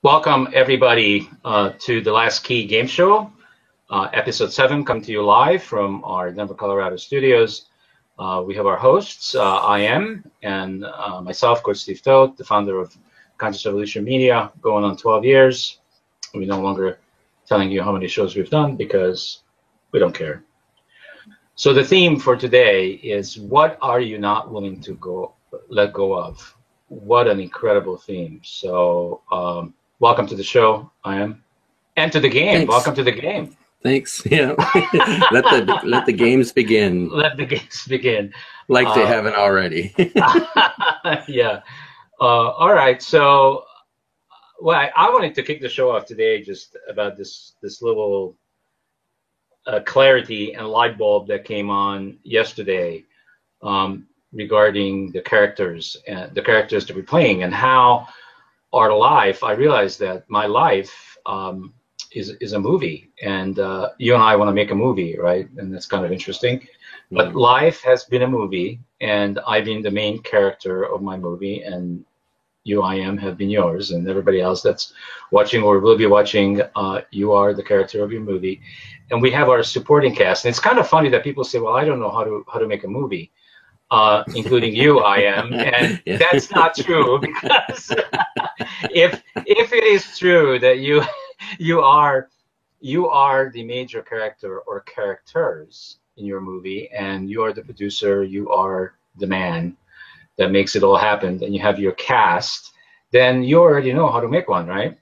Welcome, everybody, to the Last Key Game Show, Episode 7, come to you live from our Denver, Colorado studios. We have our hosts, I am, and myself, Coach Steve Toth, the founder of Conscious Evolution Media, going on 12 years. We're no longer telling you how many shows we've done because we don't care. So the theme for today is, what are you not willing to let go of? What an incredible theme. So, welcome to the show, I am, and to the game. Thanks. Welcome to the game. Thanks. Yeah, let the games begin. Let the games begin. Like they haven't already. Yeah. All right. So, well, I wanted to kick the show off today just about this little clarity and light bulb that came on yesterday regarding the characters that we're playing and how our life. I realized that my life is a movie, and you and I want to make a movie, right? And that's kind of interesting. But life has been a movie, and I've been the main character of my movie, and you, I am, have been yours, and everybody else that's watching or will be watching, you are the character of your movie. And we have our supporting cast. And it's kind of funny that people say, well, I don't know how to make a movie. Including you, I am, and yeah. That's not true, because if it is true that you are the major character or characters in your movie, and you are the producer, you are the man that makes it all happen, and you have your cast, then you already know how to make one, right?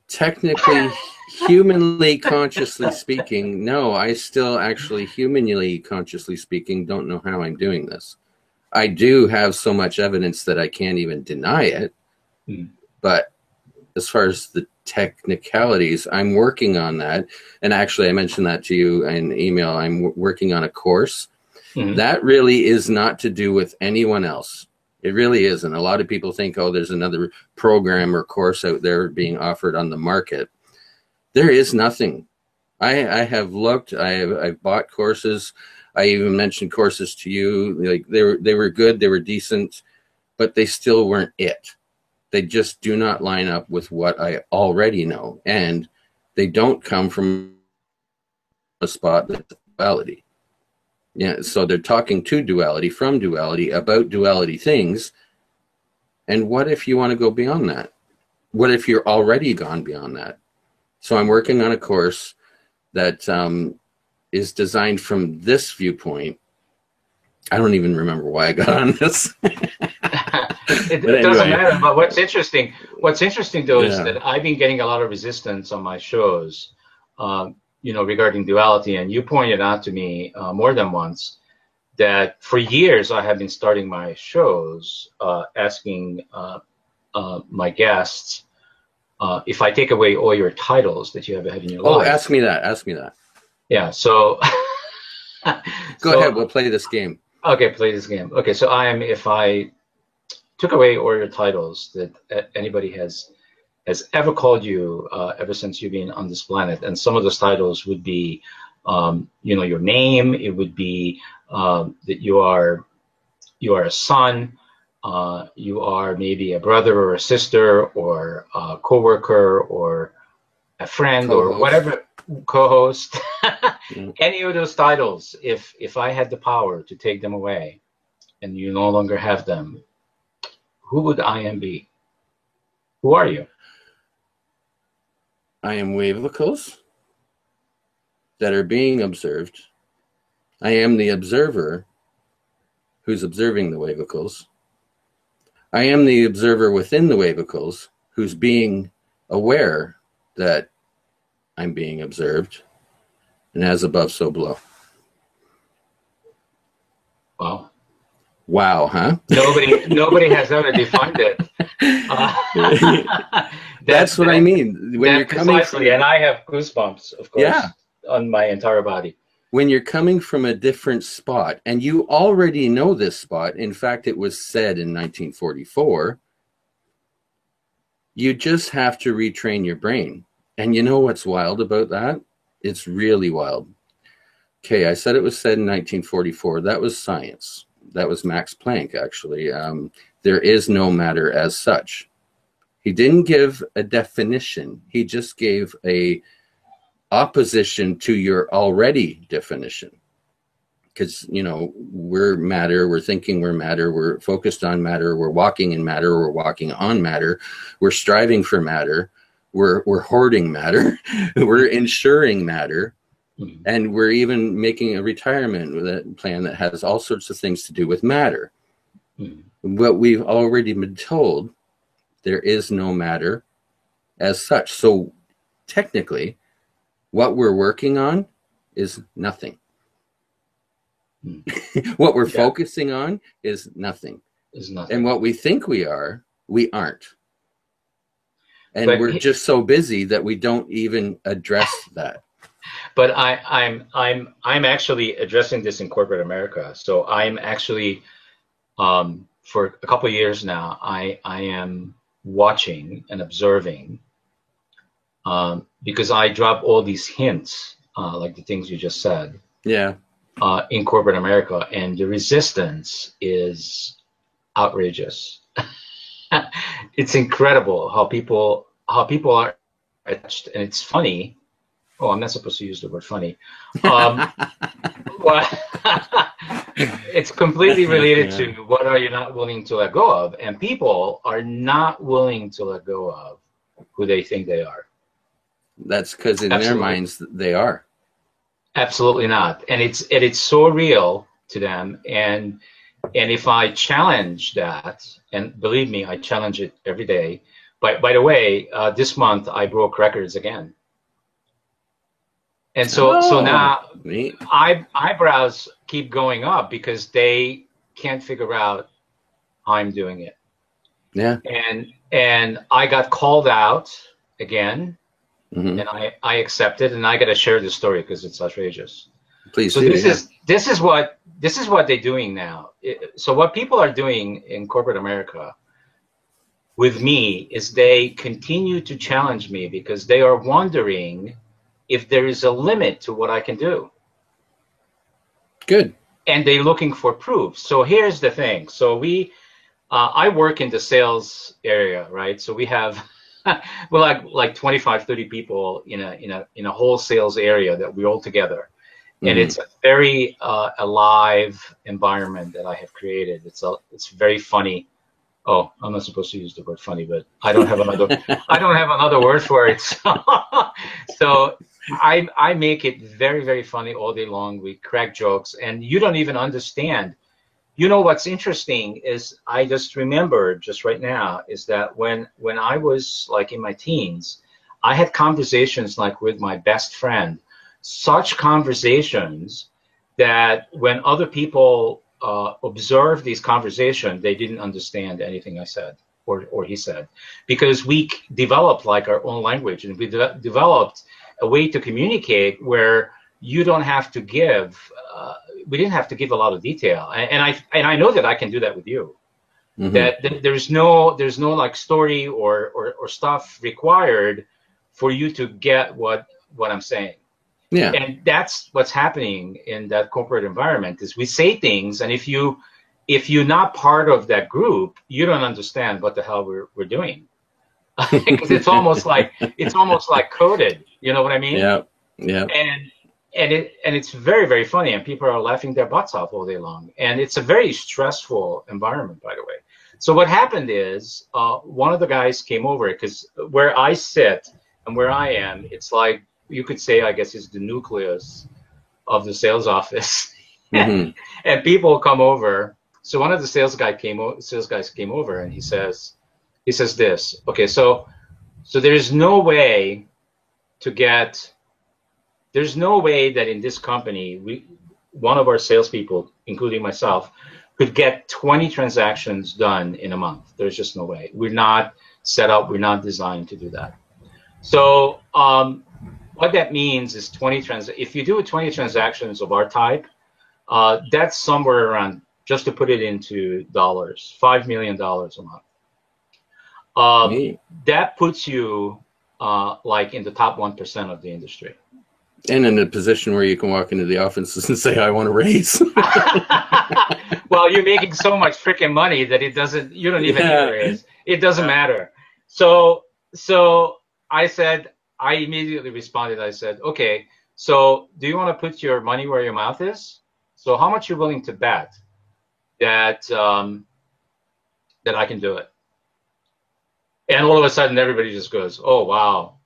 Technically, humanly consciously speaking, no, I still actually humanly consciously speaking don't know how I'm doing this. I do have so much evidence that I can't even deny it. But as far as the technicalities, I'm working on that. And actually, I mentioned that to you in email. I'm working on a course. That really is not to do with anyone else. It really isn't. A lot of people think, oh, there's another program or course out there being offered on the market. There is nothing. I have looked. I've bought courses. I even mentioned courses to you. Like they were good. They were decent, but they still weren't it. They just do not line up with what I already know, and they don't come from a spot that's duality. Yeah, so they're talking to duality, from duality, about duality things. And what if you want to go beyond that? What if you're already gone beyond that? So I'm working on a course that is designed from this viewpoint. I don't even remember why I got on this. It doesn't matter. But what's interesting though is that I've been getting a lot of resistance on my shows, regarding duality. And you pointed out to me more than once that for years I have been starting my shows asking my guests, if I take away all your titles that you have had in your life. Oh, ask me that. Yeah, so... Go ahead, we'll play this game. Okay, play this game. Okay, so if I took away all your titles that anybody has ever called you ever since you've been on this planet, and some of those titles would be, your name, it would be that you are a son, you are maybe a brother or a sister or a coworker or a friend or whatever, co-host, any of those titles, if I had the power to take them away and you no longer have them, who would I am be? Who are you? I am wavicles that are being observed. I am the observer who's observing the wavicles. I am the observer within the wavicles who's being aware that I'm being observed. And as above, so below. Wow. Wow, huh? Nobody has ever defined it. That's what I mean. When you're coming precisely, and I have goosebumps, of course, on my entire body. When you're coming from a different spot, and you already know this spot, in fact, it was said in 1944, you just have to retrain your brain. And you know what's wild about that? It's really wild. Okay, I said it was said in 1944. That was science. That was Max Planck, actually. There is no matter as such. He didn't give a definition. He just gave a opposition to your already definition. Because, you know, we're matter, we're thinking we're matter, we're focused on matter, we're walking in matter, we're walking on matter, we're striving for matter, we're hoarding matter, we're ensuring matter, and we're even making a retirement with a plan that has all sorts of things to do with matter. But we've already been told there is no matter as such. So technically, what we're working on is nothing. What we're focusing on is nothing. And what we think we are, we aren't. And we're just so busy that we don't even address that. But I'm actually addressing this in corporate America. So I'm actually for a couple of years now, I am watching and observing because I drop all these hints, like the things you just said. Yeah. In corporate America, and the resistance is outrageous. It's incredible how people are attached, and it's funny. Oh, I'm not supposed to use the word funny. Well, it's completely related to what are you not willing to let go of, and people are not willing to let go of who they think they are. That's because in their minds they are. Absolutely not, and it's so real to them. And if I challenge that, and believe me, I challenge it every day. By the way, this month I broke records again, and so now eyebrows keep going up because they can't figure out how I'm doing it. Yeah, and I got called out again. And I accept it, and I got to share this story because it's outrageous. Please. So this is what they're doing now. So what people are doing in corporate America with me is they continue to challenge me because they are wondering if there is a limit to what I can do. Good. And they're looking for proof. So here's the thing. So I work in the sales area, right? So we have. We're like 25, 30 people in a whole sales area that we're all together, and it's a very alive environment that I have created. It's very funny. Oh, I'm not supposed to use the word funny, but I don't have another word for it. So I make it very, very funny all day long. We crack jokes, and you don't even understand. You know what's interesting is I just remembered just right now is that when I was like in my teens, I had conversations like with my best friend, such conversations that when other people observed these conversations, they didn't understand anything I said or he said, because we developed like our own language, and we developed a way to communicate where you don't have to give. We didn't have to give a lot of detail, and I know that I can do that with you. That there's no like story or stuff required for you to get what I'm saying. Yeah. And that's what's happening in that corporate environment is we say things, and if you're not part of that group, you don't understand what the hell we're doing. Because it's almost like coded. You know what I mean? Yeah. Yeah. And it's very, very funny, and people are laughing their butts off all day long. And it's a very stressful environment, by the way. So what happened is one of the guys came over, because where I sit and where I am, it's like, you could say, I guess, is the nucleus of the sales office. And people come over. So one of the sales guys came over, and he says this. Okay, so there's no way that in this company, one of our salespeople, including myself, could get 20 transactions done in a month. There's just no way. We're not set up. We're not designed to do that. So what that means is if you do 20 transactions of our type, that's somewhere around, just to put it into dollars, $5 million a month. That puts you like in the top 1% of the industry. And in a position where you can walk into the office and say, I want to raise. Well, you're making so much freaking money that you don't even need a raise. It doesn't matter. So I said, I immediately responded. I said, okay, so do you want to put your money where your mouth is? So how much you're willing to bet that that I can do it? And all of a sudden, everybody just goes, "Oh wow,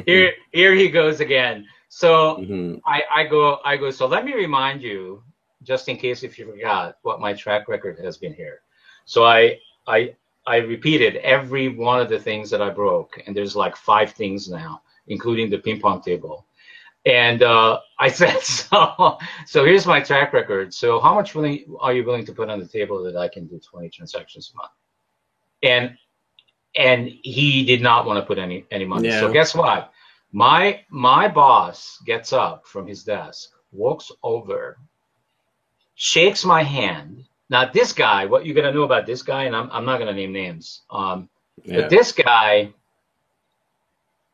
here he goes again." So I go. So let me remind you, just in case if you forgot, what my track record has been here. So I repeated every one of the things that I broke, and there's like 5 things now, including the ping pong table. And I said, so here's my track record. So how much are you willing to put on the table that I can do 20 transactions a month? And he did not want to put any money. Yeah. So guess what? My boss gets up from his desk, walks over, shakes my hand. Now this guy, what you're gonna know about this guy, and I'm not gonna name names, but this guy,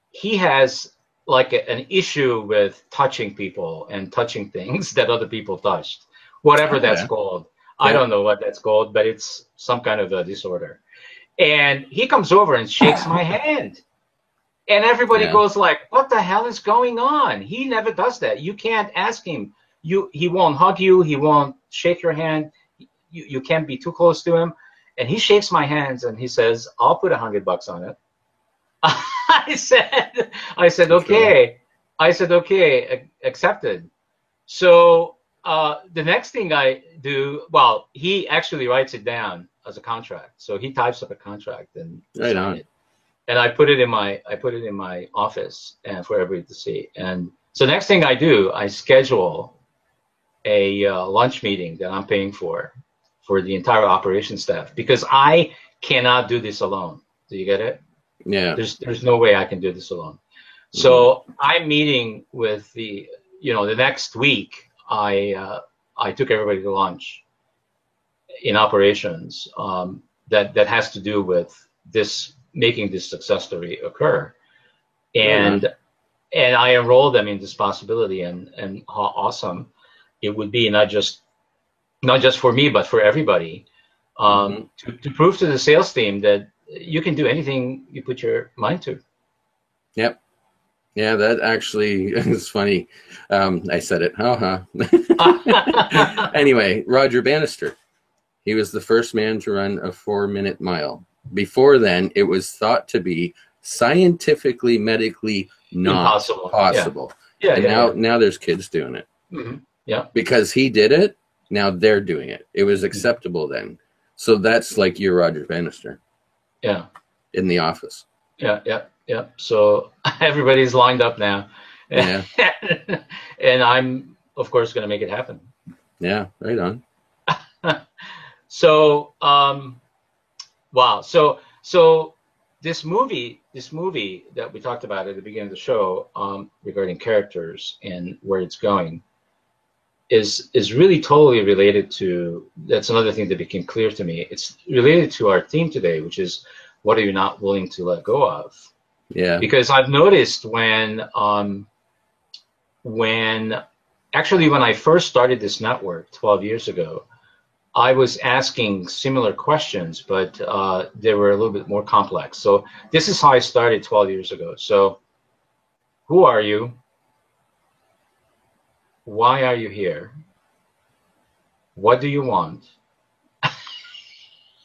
he has like an issue with touching people and touching things that other people touched, whatever that's called. Yeah. I don't know what that's called, but it's some kind of a disorder. And he comes over and shakes my hand. And everybody goes like, what the hell is going on? He never does that. You can't ask him. He won't hug you. He won't shake your hand. You can't be too close to him. And he shakes my hands and he says, I'll put $100 on it. I said, okay. I said, okay, accepted. So the next thing I do, well, he actually writes it down as a contract. So he types up a contract and right on it. And I put it in my office and for everybody to see. And so next thing I do, I schedule a lunch meeting that I'm paying for the entire operations staff, because I cannot do this alone. Do you get it? Yeah. There's no way I can do this alone. So I'm meeting with the next week. I took everybody to lunch in operations that has to do with this, making this success story occur, and I enrolled them in this possibility, and how awesome it would be, not just for me but for everybody, to prove to the sales team that you can do anything you put your mind to. Yep. Yeah, that actually is funny. I said it. Anyway, Roger Bannister. He was the first man to run a 4-minute mile. Before then, it was thought to be scientifically, medically not possible. And now there's kids doing it. Yeah. Because he did it, now they're doing it. It was acceptable then. So that's like your Roger Bannister. Yeah. In the office. Yeah. So everybody's lined up now. Yeah. And I'm, of course, going to make it happen. Yeah, right on. So, wow. So this movie that we talked about at the beginning of the show, regarding characters and where it's going, is really totally related to, that's another thing that became clear to me. It's related to our theme today, which is, what are you not willing to let go of? Yeah. Because I've noticed when actually when I first started this network 12 years ago, I was asking similar questions, but they were a little bit more complex. So this is how I started 12 years ago. So who are you? Why are you here? What do you want?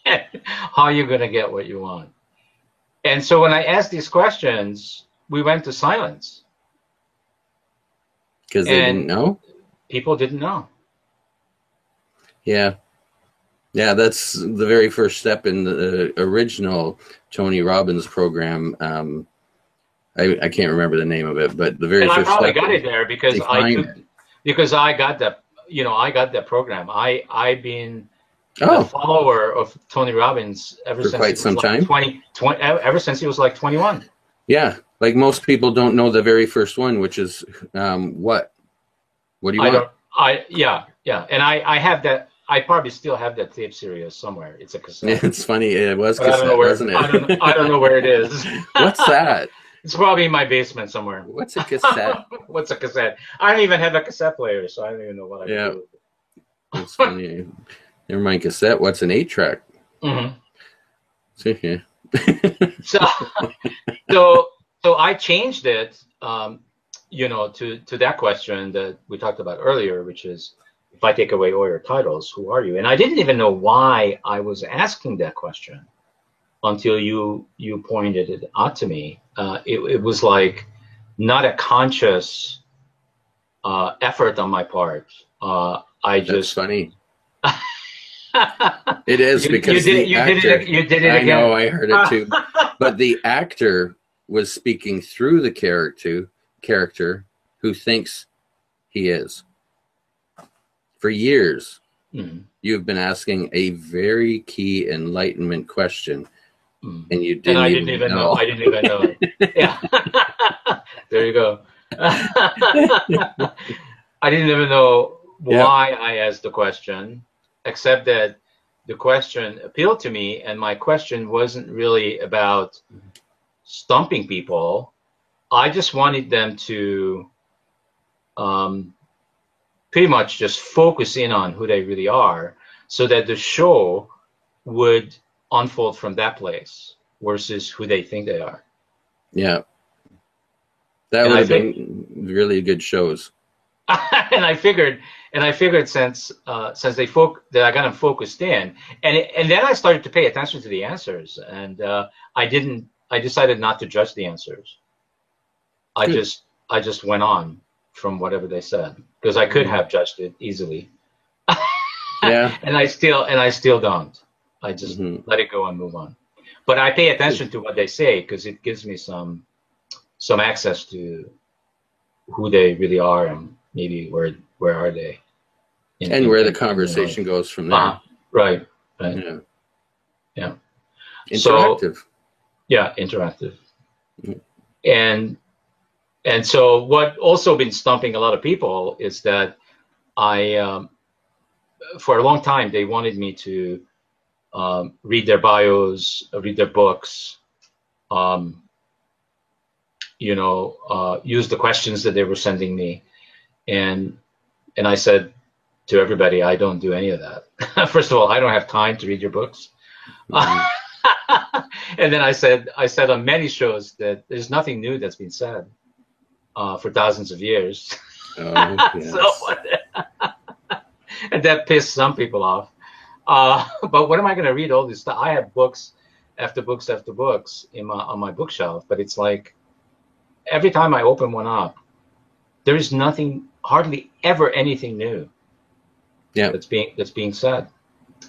How are you going to get what you want? And so when I asked these questions, we went to silence. Because they didn't know? People didn't know. Yeah. Yeah, that's the very first step in the original Tony Robbins program. I can't remember the name of it, but the very first step. I probably got it there because I got that program. I've been a follower of Tony Robbins ever since quite some time. Ever since he was like 21. Yeah, like most people don't know the very first one, which is what? What do you want? Yeah, and I have that. I probably still have that tape series somewhere. It's a cassette. Yeah, it's funny. It was cassette, wasn't it? I don't know where it is. What's that? It's probably in my basement somewhere. What's a cassette? What's a cassette? I don't even have a cassette player, so I don't even know what I can do with it. That's funny. Never mind cassette. What's an 8-track? Mm-hmm. So, yeah. So, so I changed it, to that question that we talked about earlier, which is, if I take away all your titles, who are you? And I didn't even know why I was asking that question until you pointed it out to me. It was like not a conscious effort on my part. That's funny. It is, because you did it again. I know, I heard it too. But the actor was speaking through the character who thinks he is. For years, you've been asking a very key enlightenment question, and you didn't. And I didn't even know. I didn't even know. Yeah. There you go. I didn't even know why I asked the question, except that the question appealed to me, and my question wasn't really about stumping people. I just wanted them to pretty much just focus in on who they really are, so that the show would unfold from that place versus who they think they are. Yeah. That would have been really good shows. And I figured since they that I got them focused in, and then I started to pay attention to the answers, and I decided not to judge the answers. I just went on from whatever they said, because I could have judged it easily. Yeah. And I still don't. I just let it go and move on. But I pay attention to what they say, because it gives me some access to who they really are, and maybe where are they, and where the conversation goes from there. Right. Yeah. Interactive. So, yeah, interactive. And so what also been stumping a lot of people is that for a long time, they wanted me to read their bios, read their books, use the questions that they were sending me. And I said to everybody, I don't do any of that. First of all, I don't have time to read your books. And then I said on many shows that there's nothing new that's been said for thousands of years. Oh, yes. And that pissed some people off. But what am I going to read all this stuff? I have books after books after books on my bookshelf, but it's like every time I open one up, there is hardly ever anything new. Yeah, that's being said.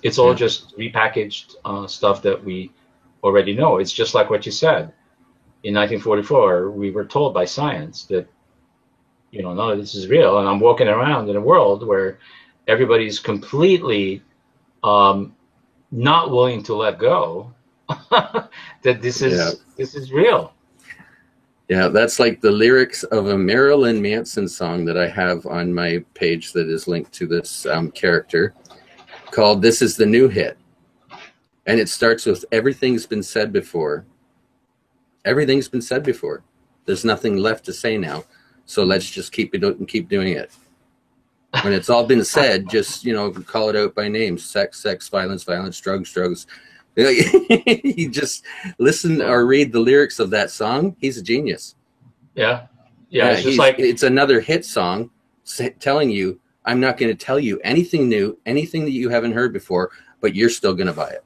It's all just repackaged stuff that we already know. It's just like what you said. In 1944, we were told by science that none of this is real, and I'm walking around in a world where everybody's completely not willing to let go that this is real. Yeah, that's like the lyrics of a Marilyn Manson song that I have on my page that is linked to this character, called "This Is the New Hit," and it starts with "Everything's been said before. Everything's been said before. There's nothing left to say now, so let's just keep doing it. When it's all been said, just call it out by name: sex, violence, drugs." You just listen or read the lyrics of that song. He's a genius. Yeah. It's just like it's another hit song telling you, I'm not going to tell you anything new, anything that you haven't heard before, but you're still going to buy it.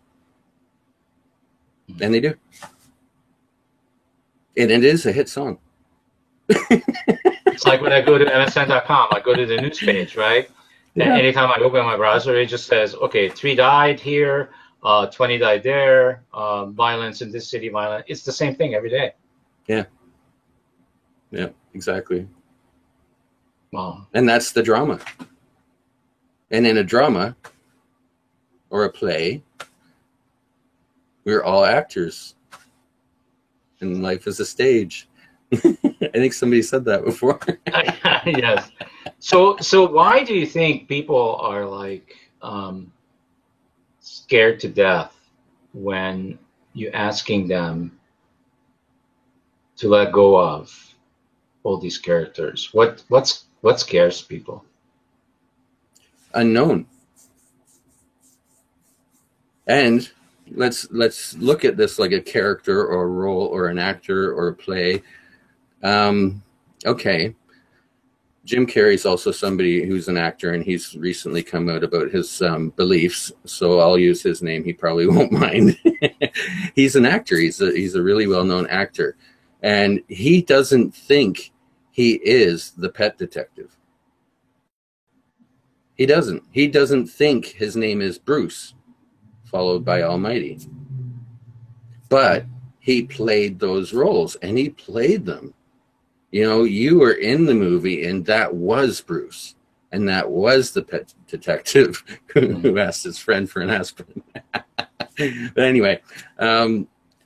And they do. And it is a hit song. It's like when I go to MSN.com, I go to the news page, right? Yeah. And anytime I open my browser, it just says, okay, 3 died here, 20 died there, violence in this city, violence. It's the same thing every day. Yeah. Yeah, exactly. Wow. And that's the drama. And in a drama or a play, we're all actors. And life is a stage. I think somebody said that before. Yes. So why do you think people are like scared to death when you're asking them to let go of all these characters? What scares people? Unknown. And let's look at this like a character or a role or an actor or a play. Okay, Jim Carrey's also somebody who's an actor, and he's recently come out about his beliefs. So I'll use his name. He probably won't mind. He's an actor. He's a really well-known actor, and he doesn't think he is the pet detective. He doesn't. He doesn't think his name is Bruce, followed by Almighty. But he played those roles, and he played them. You know, you were in the movie, and that was Bruce, and that was the pet detective who asked his friend for an aspirin. But anyway,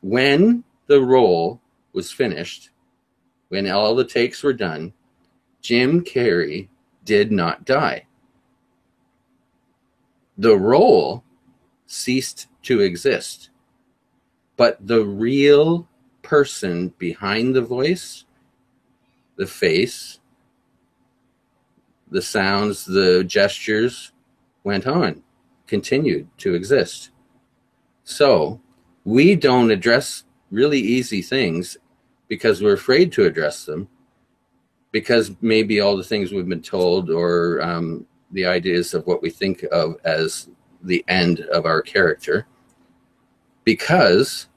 when the role was finished, when all the takes were done, Jim Carrey did not die. The role ceased to exist, but the real person behind the voice, the face, the sounds, the gestures went on, continued to exist. So we don't address really easy things because we're afraid to address them, because maybe all the things we've been told, or the ideas of what we think of as the end of our character, because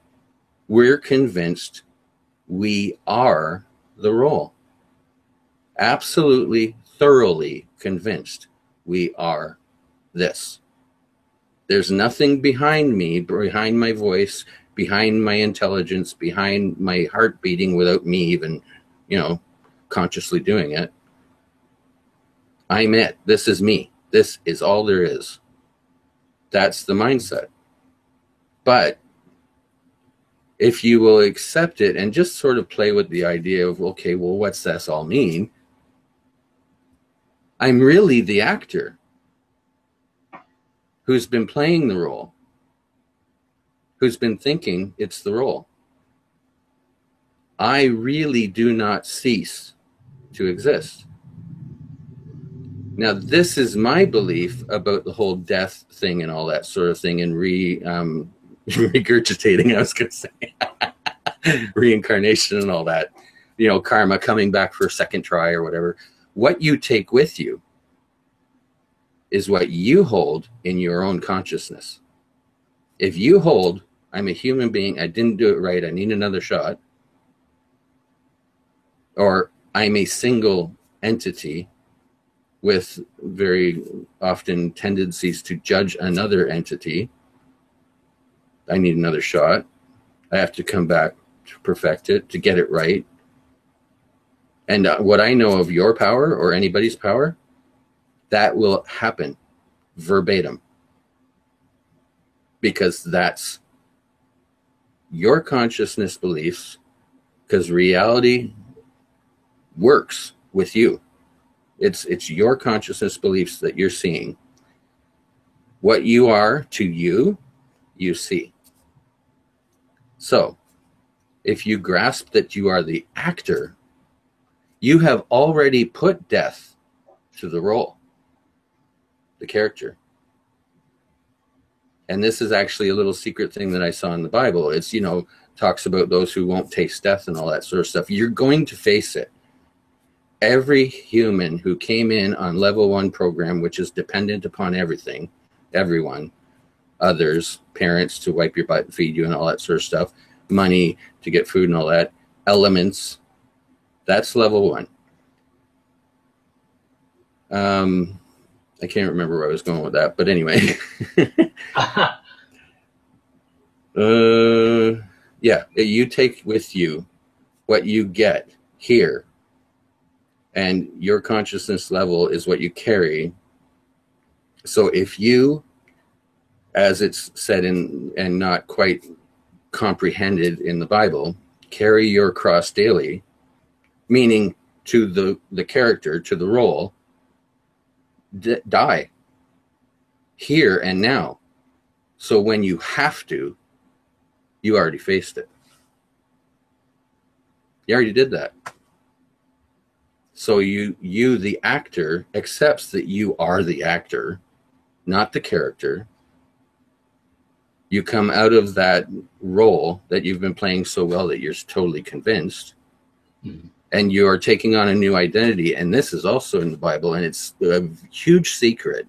we're convinced we are the role. Absolutely, thoroughly convinced we are this. There's nothing behind me, behind my voice, behind my intelligence, behind my heart beating without me even, consciously doing it. I'm it. This is me. This is all there is. That's the mindset. But if you will accept it and just sort of play with the idea of, okay, well, what's this all mean? I'm really the actor who's been playing the role, who's been thinking it's the role. I really do not cease to exist. Now, this is my belief about the whole death thing and all that sort of thing, and regurgitating, I was going to say, reincarnation and all that, karma, coming back for a second try or whatever. What you take with you is what you hold in your own consciousness. If you hold, I'm a human being, I didn't do it right, I need another shot, or I'm a single entity with very often tendencies to judge another entity, I need another shot, I have to come back to perfect it, to get it right. And what I know of your power or anybody's power, that will happen verbatim, because that's your consciousness beliefs, because reality works with you. It's your consciousness beliefs that you're seeing. What you are to you, you see. So if you grasp that you are the actor, you have already put death to the role, the character. And this is actually a little secret thing that I saw in the Bible. It's, talks about those who won't taste death and all that sort of stuff. You're going to face it. Every human who came in on level 1 program, which is dependent upon everything, everyone, others, parents to wipe your butt and feed you and all that sort of stuff, money to get food and all that, elements, that's level 1. I can't remember where I was going with that, but anyway. Yeah, you take with you what you get here, and your consciousness level is what you carry. So if you, as it's said in and not quite comprehended in the Bible, carry your cross daily, meaning to the character, to the role, die here and now. So when you have to, you already faced it. You already did that. So you the actor, accepts that you are the actor, not the character, You come out of that role that you've been playing so well that you're totally convinced, and you're taking on a new identity. And this is also in the Bible, and it's a huge secret,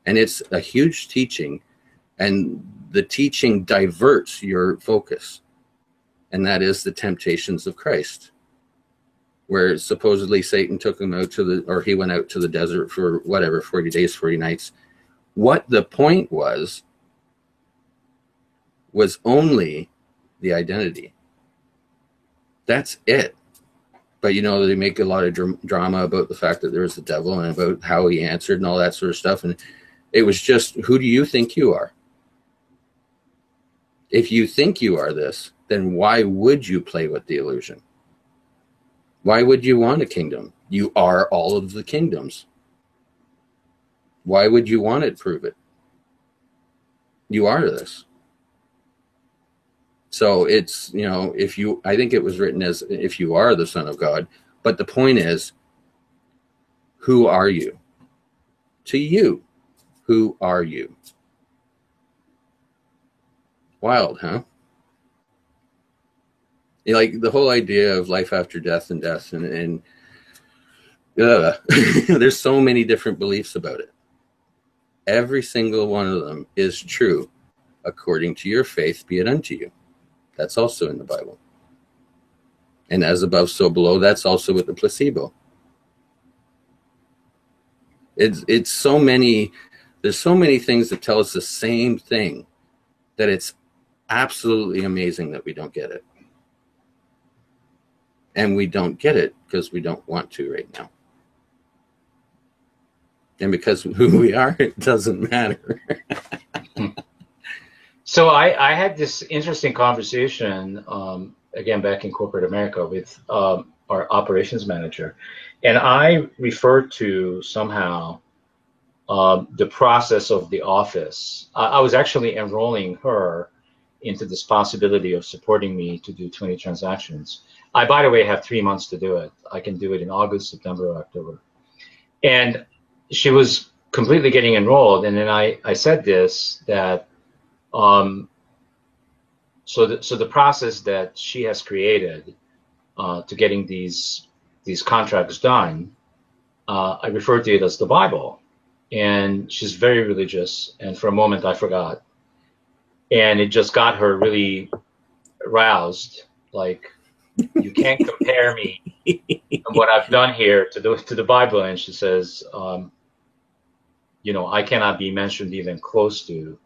and it's a huge teaching, and the teaching diverts your focus, and that is the temptations of Christ, where supposedly Satan took him out he went out to the desert for 40 days, 40 nights. What the point was only the identity. That's it. But they make a lot of drama about the fact that there was the devil and about how he answered and all that sort of stuff. And it was just, who do you think you are? If you think you are this, then why would you play with the illusion? Why would you want a kingdom? You are all of the kingdoms. Why would you want to prove it? You are this. So it's, I think it was written as if you are the Son of God. But the point is, who are you? To you, who are you? Wild, huh? Like the whole idea of life after death and death and there's so many different beliefs about it. Every single one of them is true. According to your faith, be it unto you. That's also in the Bible. And as above, so below, that's also with the placebo. It's so many, there's so many things that tell us the same thing that it's absolutely amazing that we don't get it. And we don't get it because we don't want to right now. And because of who we are, it doesn't matter. So I had this interesting conversation, again, back in corporate America with our operations manager. And I referred to somehow the process of the office. I was actually enrolling her into this possibility of supporting me to do 20 transactions. I, by the way, have 3 months to do it. I can do it in August, September, or October. And she was completely getting enrolled. And then I said this, that so the process that she has created to getting these contracts done, I refer to it as the Bible. And she's very religious, and for a moment I forgot. And it just got her really aroused, like, you can't compare me and what I've done here to the Bible. And she says, I cannot be mentioned even close to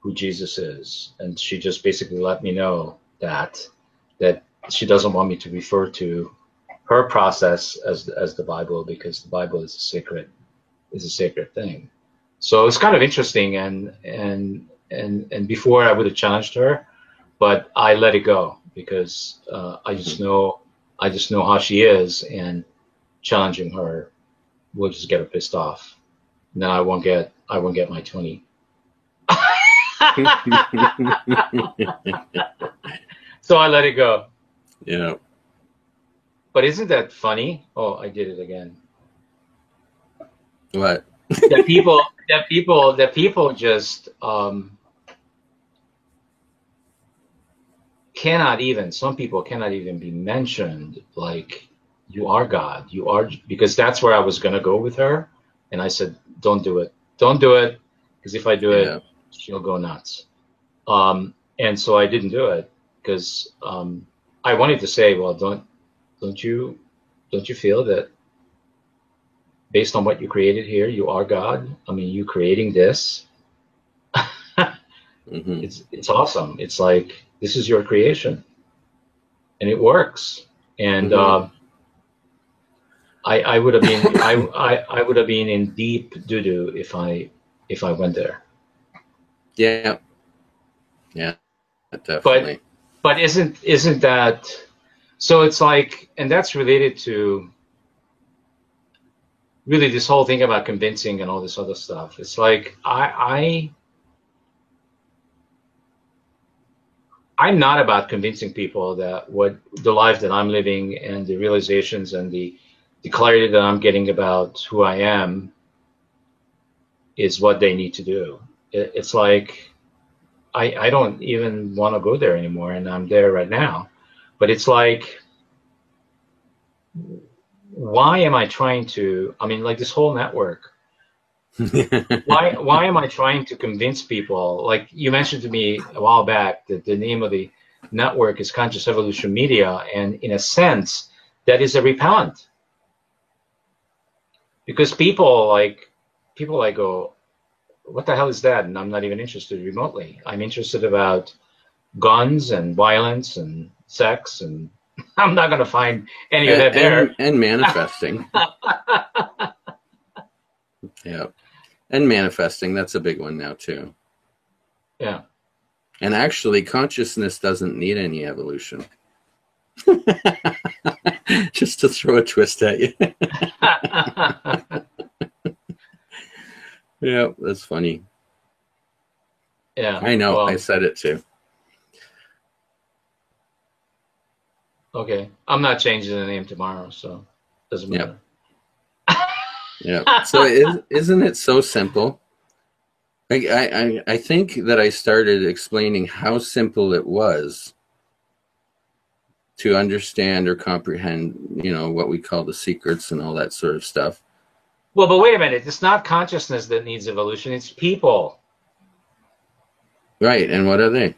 who Jesus is. And she just basically let me know that she doesn't want me to refer to her process as the Bible, because the Bible is a sacred thing. So it's kind of interesting, and before I would have challenged her, but I let it go because I just know how she is, and challenging her will just get her pissed off. And then I won't get my 20. So I let it go. Yeah. But isn't that funny? Oh, I did it again. What? That people just some people cannot even be mentioned, like, you are God, you are, because that's where I was going to go with her. And I said, don't do it, because if I do it, she'll go nuts. And so I didn't do it, because I wanted to say, well, don't you feel that based on what you created here, you are God? I mean, you creating this, it's awesome. It's like, this is your creation, and it works. And I would have been I would have been in deep doo-doo if I went there. Yeah, definitely. But isn't that so? It's like, and that's related to really this whole thing about convincing and all this other stuff. It's like I'm not about convincing people that what the life that I'm living and the realizations and the clarity that I'm getting about who I am is what they need to do. It's like, I don't even want to go there anymore, and I'm there right now. But it's like, why am I trying to? I mean, like this whole network. Why am I trying to convince people? Like you mentioned to me a while back that the name of the network is Conscious Evolution Media, and in a sense, that is a repellent, because people go, what the hell is that? And I'm not even interested remotely. I'm interested about guns and violence and sex, and I'm not going to find any of that there. And manifesting. Yeah. And manifesting, that's a big one now too. Yeah. And actually, consciousness doesn't need any evolution. Just to throw a twist at you. Yeah, that's funny. Yeah. I know, well, I said it too. Okay. I'm not changing the name tomorrow, so it doesn't matter. Yep. Yeah. So isn't it so simple? I think that I started explaining how simple it was to understand or comprehend, you know, what we call the secrets and all that sort of stuff. Well, but wait a minute. It's not consciousness that needs evolution. It's people. Right. And what are they?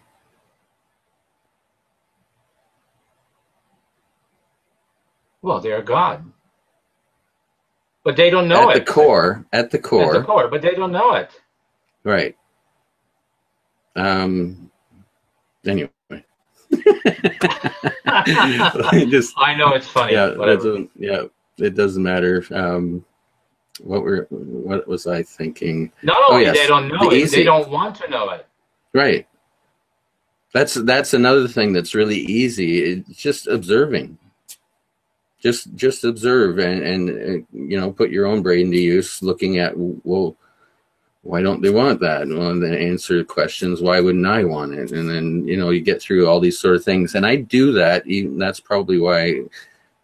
Well, they're God. But they don't know it. At the core, but they don't know it. Right. Anyway. I know it's funny. Yeah, it doesn't matter. What was I thinking? Not only they don't know it, they don't want to know it. Right. That's another thing that's really easy. It's just observing. Just observe and you know, put your own brain to use, looking at, well, why don't they want that? Well, then answer questions, why wouldn't I want it? And then, you know, you get through all these sort of things. And I do that. That's probably why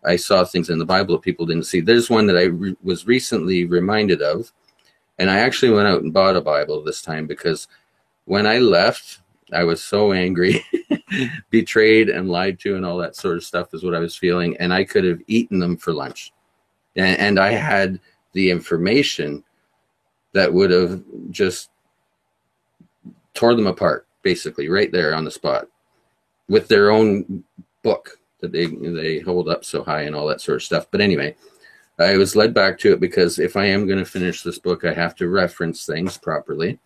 I saw things in the Bible that people didn't see. There's one that I was recently reminded of. And I actually went out and bought a Bible this time, because when I left, I was so angry, betrayed and lied to and all that sort of stuff is what I was feeling. And I could have eaten them for lunch. And I had the information that would have just tore them apart, basically, right there on the spot, with their own book that they hold up so high and all that sort of stuff. But anyway, I was led back to it because if I am going to finish this book, I have to reference things properly.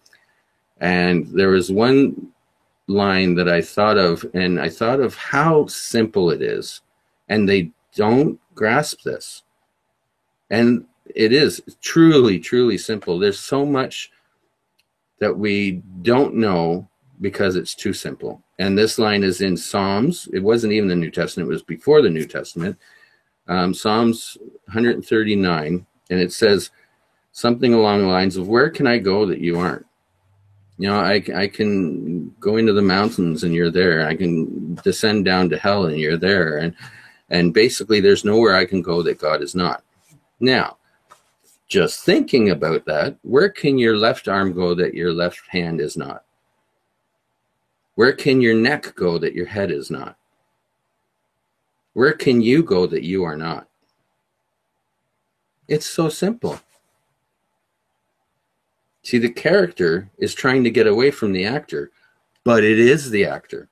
And there was one line that I thought of, and I thought of how simple it is, and they don't grasp this. And it is truly, truly simple. There's so much that we don't know because it's too simple. And this line is in Psalms. It wasn't even the New Testament. It was before the New Testament. Psalms 139. And it says something along the lines of, where can I go that you aren't? You know, I can go into the mountains and you're there. I can descend down to hell and you're there. And basically there's nowhere I can go that God is not. Now, just thinking about that, where can your left arm go that your left hand is not? Where can your neck go that your head is not? Where can you go that you are not? It's so simple. See, the character is trying to get away from the actor, but it is the actor.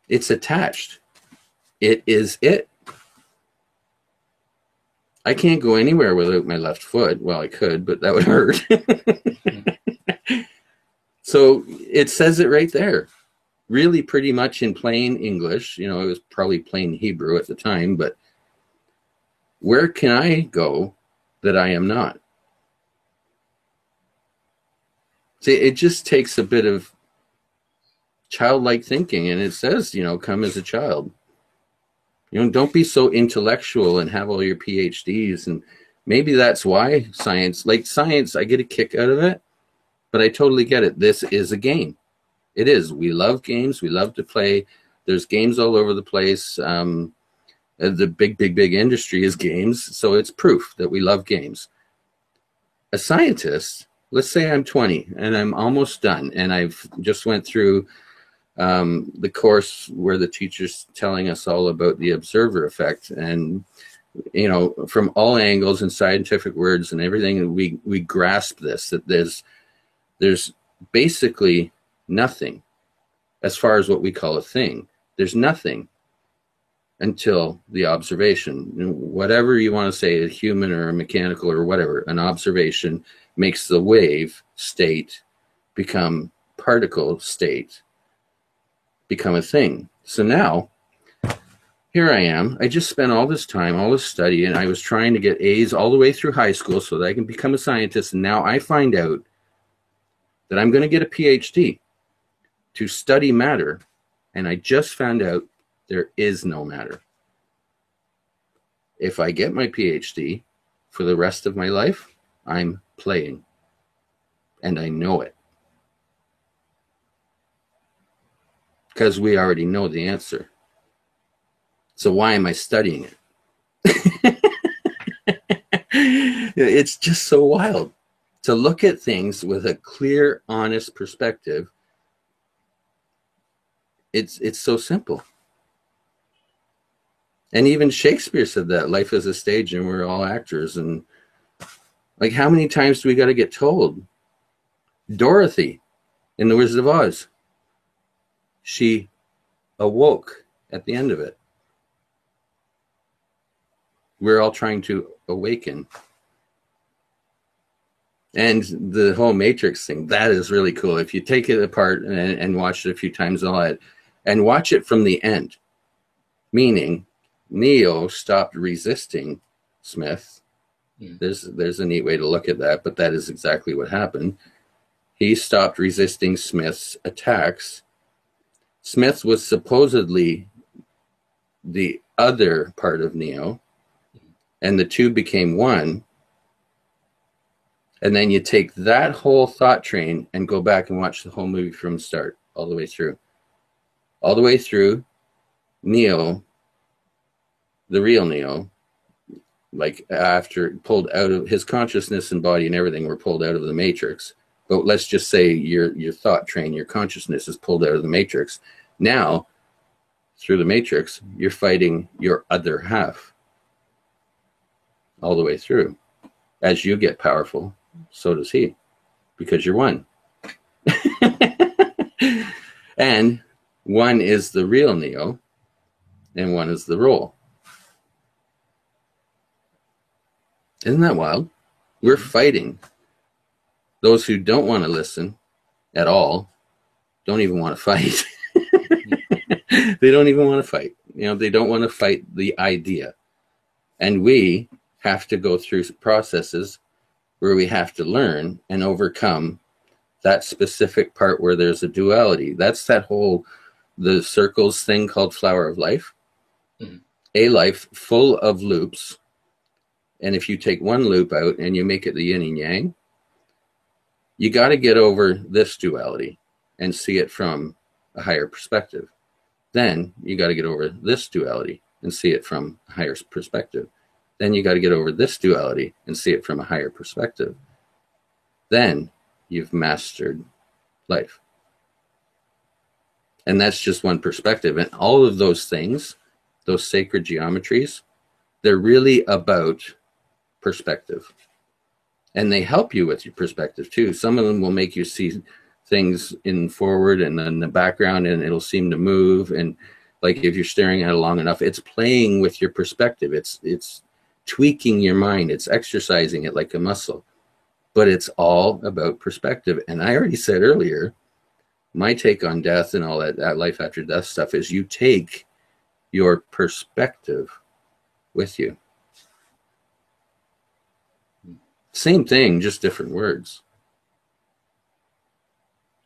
It's attached. It is it. I can't go anywhere without my left foot. Well, I could, but that would hurt. So it says it right there. Really pretty much in plain English. You know, it was probably plain Hebrew at the time, but where can I go that I am not? See, it just takes a bit of childlike thinking, and it says, you know, come as a child. You know, don't be so intellectual and have all your PhDs. And maybe that's why science, I get a kick out of it, but I totally get it. This is a game. It is. We love games. We love to play. There's games all over the place. The big industry is games. So it's proof that we love games. A scientist let's say I'm 20 and I'm almost done, and I've just went through the course where the teacher's telling us all about the observer effect, and from all angles and scientific words and everything, we grasp this, that there's basically nothing as far as what we call a thing. There's nothing until the observation. Whatever you want to say, a human or a mechanical or whatever, an observation makes the wave state become particle state, become a thing. So now, here I am. I just spent all this time, all this study, and I was trying to get A's all the way through high school so that I can become a scientist. And now I find out that I'm going to get a PhD to study matter. And I just found out there is no matter. If I get my PhD for the rest of my life, I'm playing. And I know it. Because we already know the answer. So why am I studying it? It's just so wild to look at things with a clear, honest perspective. It's so simple. And even Shakespeare said that life is a stage and we're all actors. And like, how many times do we got to get told? Dorothy in The Wizard of Oz, she awoke at the end of it. We're all trying to awaken. And the whole Matrix thing, that is really cool. If you take it apart and watch it a few times and all that, and watch it from the end, meaning Neo stopped resisting Smith. There's a neat way to look at that, but that is exactly what happened. He stopped resisting Smith's attacks. Smith was supposedly the other part of Neo, and the two became one. And then you take that whole thought train and go back and watch the whole movie from the start, all the way through. All the way through, Neo, the real Neo, like after pulled out of his consciousness and body and everything were pulled out of the Matrix. But let's just say your thought train, your consciousness is pulled out of the Matrix. Now, through the Matrix, you're fighting your other half all the way through. As you get powerful, so does he, because you're one. And one is the real Neo, and one is the role. Isn't that wild? We're fighting. Those who don't want to listen at all don't even want to fight. They don't even want to fight. They don't want to fight the idea. And we have to go through processes where we have to learn and overcome that specific part where there's a duality. That's that whole, the circles thing called flower of life. Mm-hmm. A life full of loops. And if you take one loop out and you make it the yin and yang, you got to get over this duality and see it from a higher perspective. Then you got to get over this duality and see it from a higher perspective. Then you got to get over this duality and see it from a higher perspective. Then you've mastered life. And that's just one perspective. And all of those things, those sacred geometries, they're really about perspective. And they help you with your perspective too. Some of them will make you see things in forward and then the background, and it'll seem to move. And like if you're staring at it long enough, it's playing with your perspective. It's tweaking your mind. It's exercising it like a muscle. But it's all about perspective. And I already said earlier, my take on death and all that life after death stuff is you take your perspective with you. Same thing, just different words.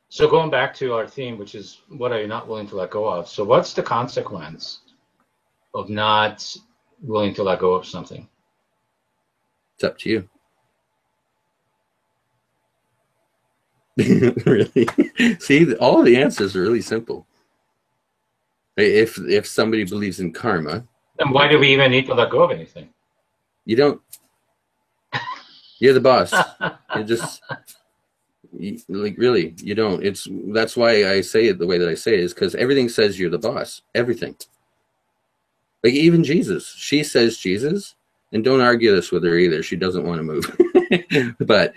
So going back to our theme, which is what are you not willing to let go of? So what's the consequence of not willing to let go of something? It's up to you. Really? See, all the answers are really simple. If somebody believes in karma, then why do we even need to let go of anything? You don't. You're the boss. You just Like, really, you don't. That's why I say it the way that I say it, is because everything says you're the boss. Everything. Like, even Jesus. She says Jesus, and don't argue this with her either. She doesn't want to move. But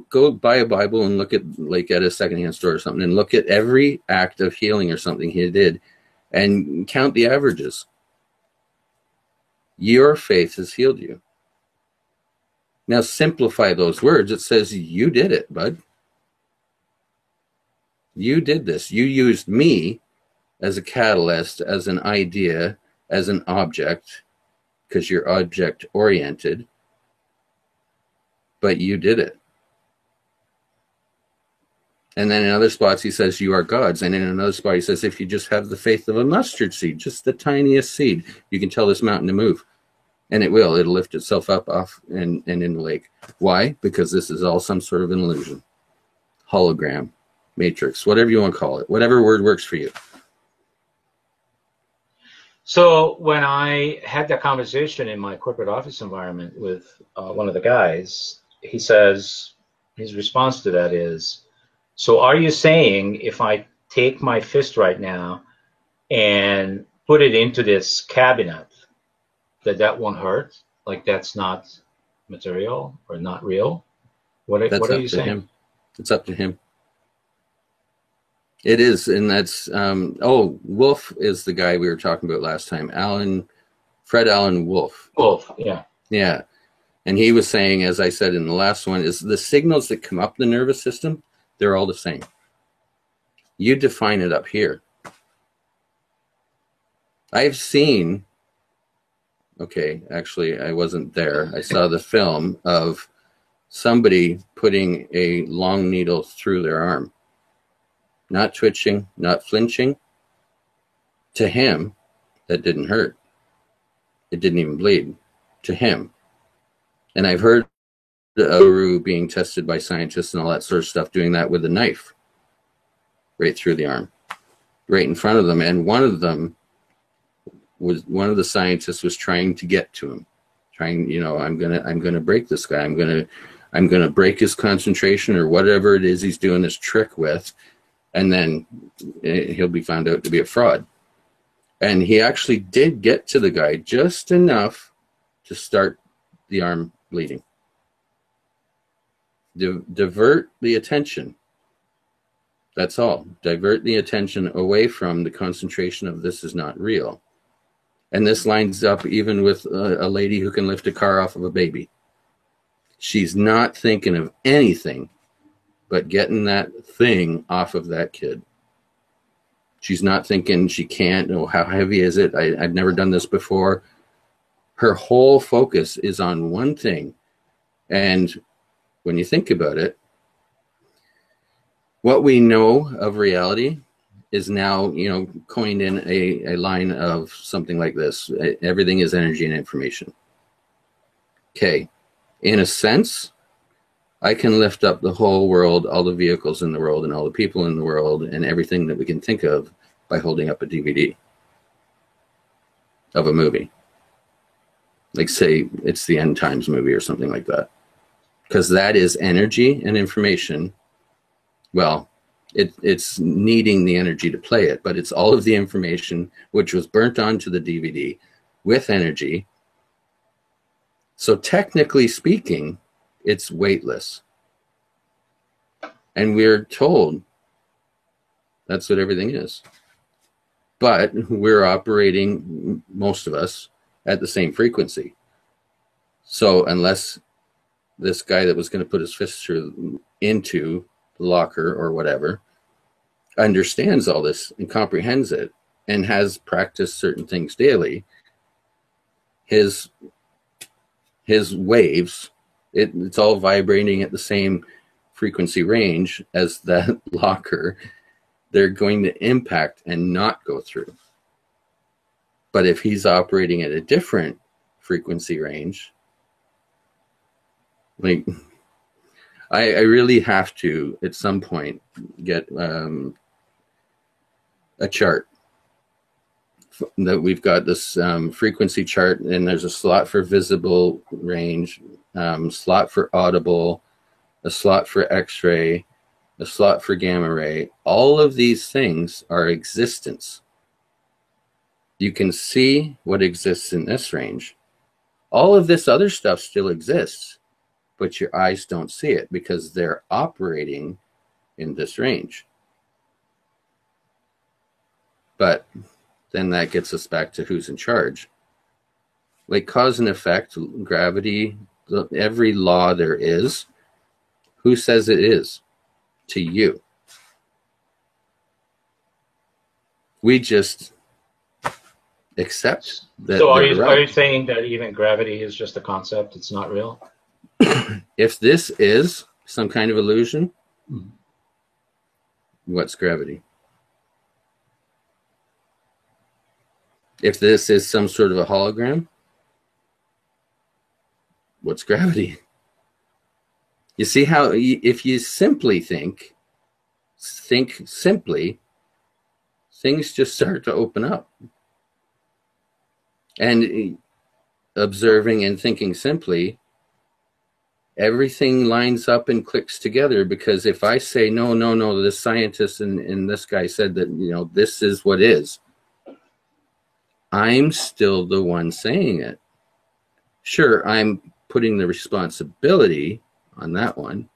go buy a Bible and look at, like, at a secondhand store or something, and look at every act of healing or something he did and count the averages. Your faith has healed you. Now simplify those words. It says, you did it, bud. You did this. You used me as a catalyst, as an idea, as an object, because you're object oriented, but you did it. And then in other spots he says, you are God's. And in another spot he says, if you just have the faith of a mustard seed, just the tiniest seed, you can tell this mountain to move. And it will. It'll lift itself up off and in the lake. Why? Because this is all some sort of an illusion. Hologram, matrix, whatever you want to call it. Whatever word works for you. So when I had that conversation in my corporate office environment with one of the guys, he says, his response to that is, so are you saying if I take my fist right now and put it into this cabinet, that won't hurt? Like, that's not material or not real? What are you saying? Him. It's up to him. It is, and that's Wolf is the guy we were talking about last time. Fred Alan Wolf. Wolf, yeah. Yeah. And he was saying, as I said in the last one, is the signals that come up the nervous system, they're all the same. You define it up here. I've seen, okay, actually I wasn't there. I saw the film of somebody putting a long needle through their arm. Not twitching, not flinching. To him, that didn't hurt. It didn't even bleed. To him. And I've heard the Uru being tested by scientists and all that sort of stuff, doing that with a knife. Right through the arm. Right in front of them. And one of the scientists was trying to get to him. Trying, I'm gonna break this guy. I'm gonna break his concentration or whatever it is he's doing this trick with. And then he'll be found out to be a fraud. And he actually did get to the guy just enough to start the arm bleeding. Divert the attention. That's all. Divert the attention away from the concentration of this is not real. And this lines up even with a lady who can lift a car off of a baby. She's not thinking of anything but getting that thing off of that kid. She's not thinking she can't. Oh, how heavy is it? I've never done this before. Her whole focus is on one thing. And when you think about it, what we know of reality is now, coined in a line of something like this. Everything is energy and information. Okay. In a sense, I can lift up the whole world, all the vehicles in the world, and all the people in the world, and everything that we can think of by holding up a DVD of a movie. Like, say, it's the End Times movie or something like that. Because that is energy and information. Well, it's needing the energy to play it, but it's all of the information which was burnt onto the DVD with energy. So technically speaking, it's weightless. And we're told that's what everything is. But we're operating, most of us, at the same frequency. So unless this guy that was going to put his fist into the locker or whatever understands all this and comprehends it and has practiced certain things daily, his waves, it's all vibrating at the same frequency range as that locker. They're going to impact and not go through. But if he's operating at a different frequency range, like, I really have to at some point get a chart that we've got this frequency chart, and there's a slot for visible range, slot for audible, a slot for X-ray, a slot for gamma ray. All of these things are existence. You can see what exists in this range. All of this other stuff still exists, but your eyes don't see it because they're operating in this range. But then that gets us back to who's in charge. Like cause and effect, gravity, every law there is, who says it is? To you. We just accept that. So are you saying that even gravity is just a concept? It's not real? If this is some kind of illusion, what's gravity? If this is some sort of a hologram, what's gravity? You see how if you simply think simply, things just start to open up. And observing and thinking simply, everything lines up and clicks together, because if I say, no, this scientist and this guy said that, this is what is, I'm still the one saying it. Sure, I'm putting the responsibility on that one.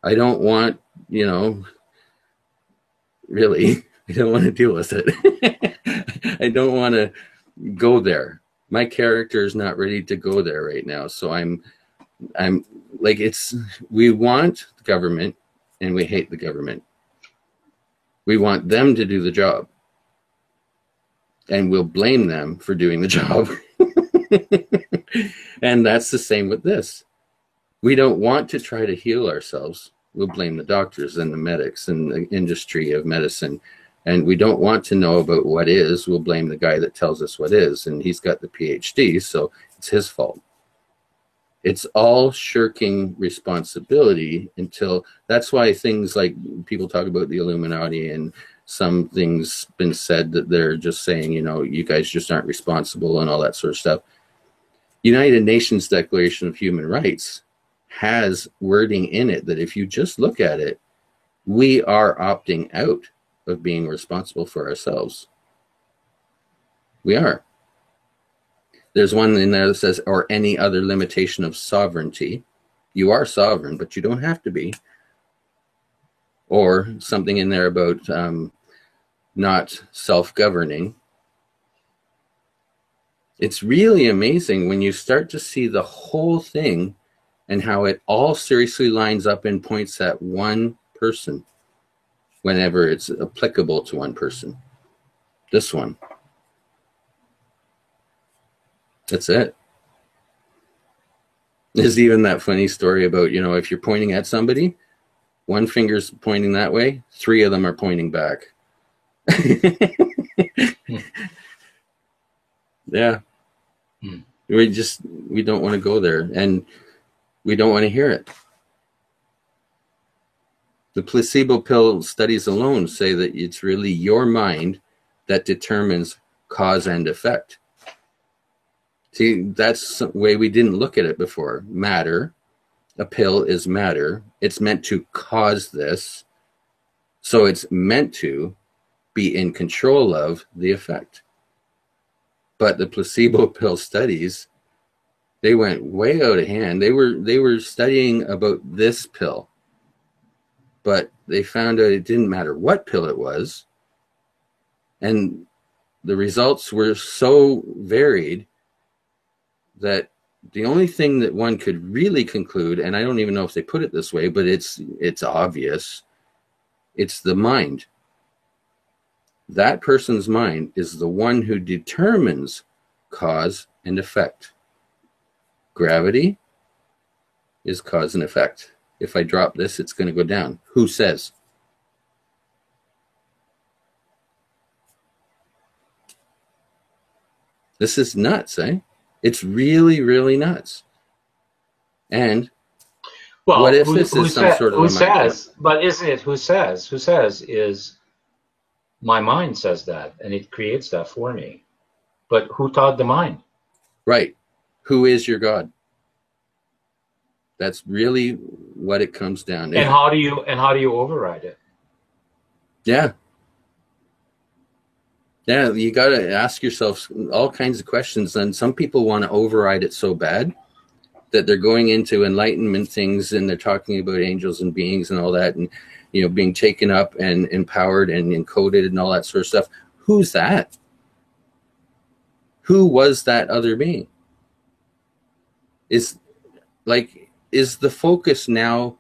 I don't want, really, I don't want to deal with it. I don't want to go there. My character is not ready to go there right now. So I'm like, we want the government and we hate the government. We want them to do the job. And we'll blame them for doing the job. And that's the same with this. We don't want to try to heal ourselves. We'll blame the doctors and the medics and the industry of medicine. And we don't want to know about what is. We'll blame the guy that tells us what is. And he's got the PhD, so it's his fault. It's all shirking responsibility until, that's why things like people talk about the Illuminati, and some things been said that they're just saying, you guys just aren't responsible and all that sort of stuff. United Nations Declaration of Human Rights has wording in it that if you just look at it, we are opting out of being responsible for ourselves. We are. There's one in there that says, or any other limitation of sovereignty. You are sovereign, but you don't have to be. Or something in there about not self-governing. It's really amazing when you start to see the whole thing and how it all seriously lines up and points at one person whenever it's applicable to one person. This one. That's it. There's even that funny story about, if you're pointing at somebody, one finger's pointing that way, 3 of them are pointing back. Yeah. We don't want to go there, and we don't want to hear it. The placebo pill studies alone say that it's really your mind that determines cause and effect. See, that's the way we didn't look at it before. Matter, a pill is matter. It's meant to cause this. So it's meant to be in control of the effect. But the placebo pill studies, they went way out of hand. They were studying about this pill. But they found out it didn't matter what pill it was. And the results were so varied that the only thing that one could really conclude, and I don't even know if they put it this way, but it's obvious, it's the mind. That person's mind is the one who determines cause and effect. Gravity is cause and effect. If I drop this, it's going to go down. Who says? This is nuts, eh? It's really, really nuts. And what if this is some sort of who says? But isn't it who says? Who says is my mind says that, and it creates that for me. But who taught the mind? Right. Who is your God? That's really what it comes down to. And how do you override it? Yeah. Yeah, you got to ask yourself all kinds of questions. And some people want to override it so bad that they're going into enlightenment things and they're talking about angels and beings and all that, and being taken up and empowered and encoded and all that sort of stuff. Who's that? Who was that other being? Is the focus now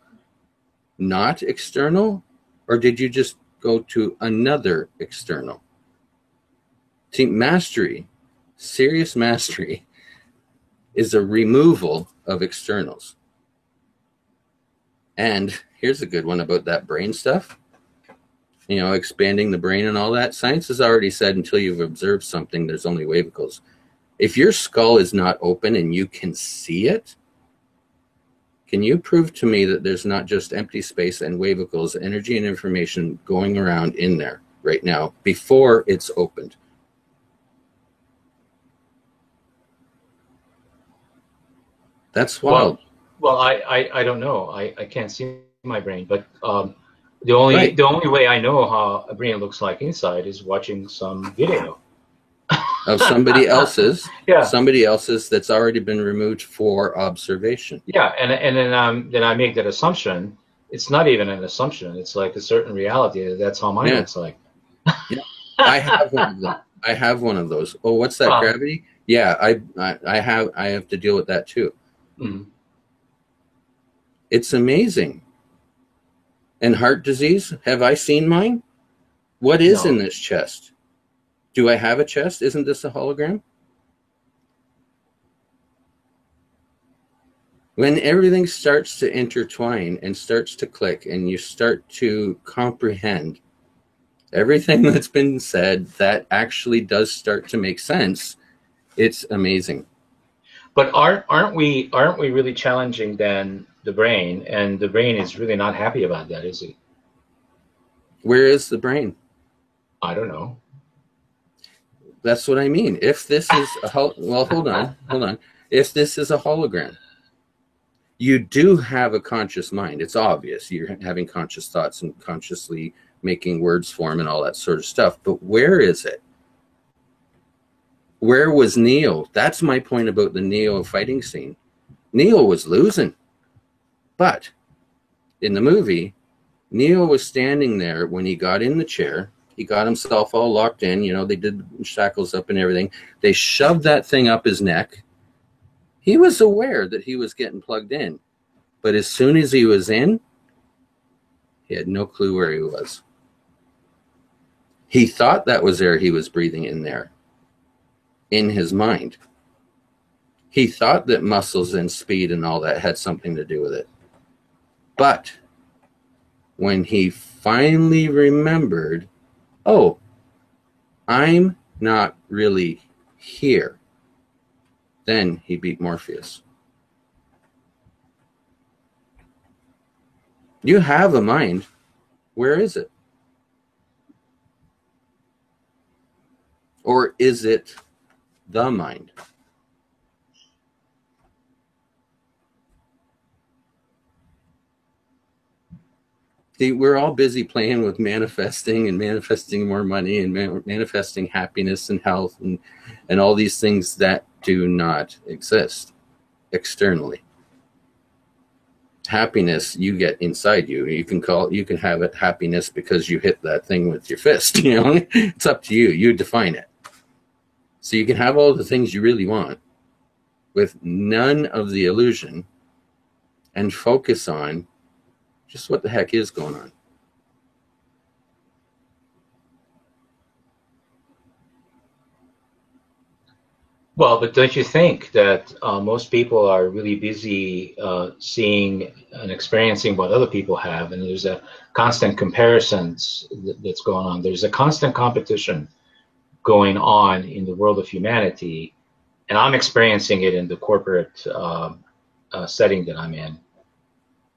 not external, or did you just go to another external? See, mastery, serious mastery, is a removal of externals. And here's a good one about that brain stuff. Expanding the brain and all that. Science has already said until you've observed something, there's only wavicles. If your skull is not open and you can see it, can you prove to me that there's not just empty space and wavicles, energy and information going around in there right now before it's opened? That's wild. Well, I don't know. I can't see my brain, but the only way I know how a brain looks like inside is watching some video of somebody else's. Yeah. Somebody else's that's already been removed for observation. Yeah, and then I make that assumption. It's not even an assumption. It's like a certain reality. That's how mine looks like. Yeah. I have one of them. I have one of those. Oh, what's that? Gravity? Yeah, I have to deal with that too. Mm-hmm. It's amazing. And heart disease, have I seen mine? What is in this chest? Do I have a chest? Isn't this a hologram? When everything starts to intertwine and starts to click and you start to comprehend everything that's been said, that actually does start to make sense. It's amazing. But aren't we really challenging then the brain? And the brain is really not happy about that, is it? Where is the brain? I don't know. That's what I mean. If this is well, hold on. If this is a hologram, you do have a conscious mind. It's obvious you're having conscious thoughts and consciously making words form and all that sort of stuff. But where is it? Where was Neo? That's my point about the Neo fighting scene. Neo was losing. But in the movie, Neo was standing there when he got in the chair. He got himself all locked in. They did shackles up and everything. They shoved that thing up his neck. He was aware that he was getting plugged in. But as soon as he was in, he had no clue where he was. He thought that was air he was breathing in there. In his mind. He thought that muscles and speed and all that had something to do with it. But when he finally remembered, oh, I'm not really here, then he beat Morpheus. You have a mind. Where is it? Or is it the mind? See, we're all busy playing with manifesting and manifesting more money and manifesting happiness and health and all these things that do not exist externally. Happiness you get inside you. You can have it happiness because you hit that thing with your fist. It's up to you. You define it. So you can have all the things you really want with none of the illusion and focus on just what the heck is going on. Well, but don't you think that most people are really busy seeing and experiencing what other people have, and there's a constant comparisons that's going on. There's a constant competition going on in the world of humanity, and I'm experiencing it in the corporate setting that I'm in.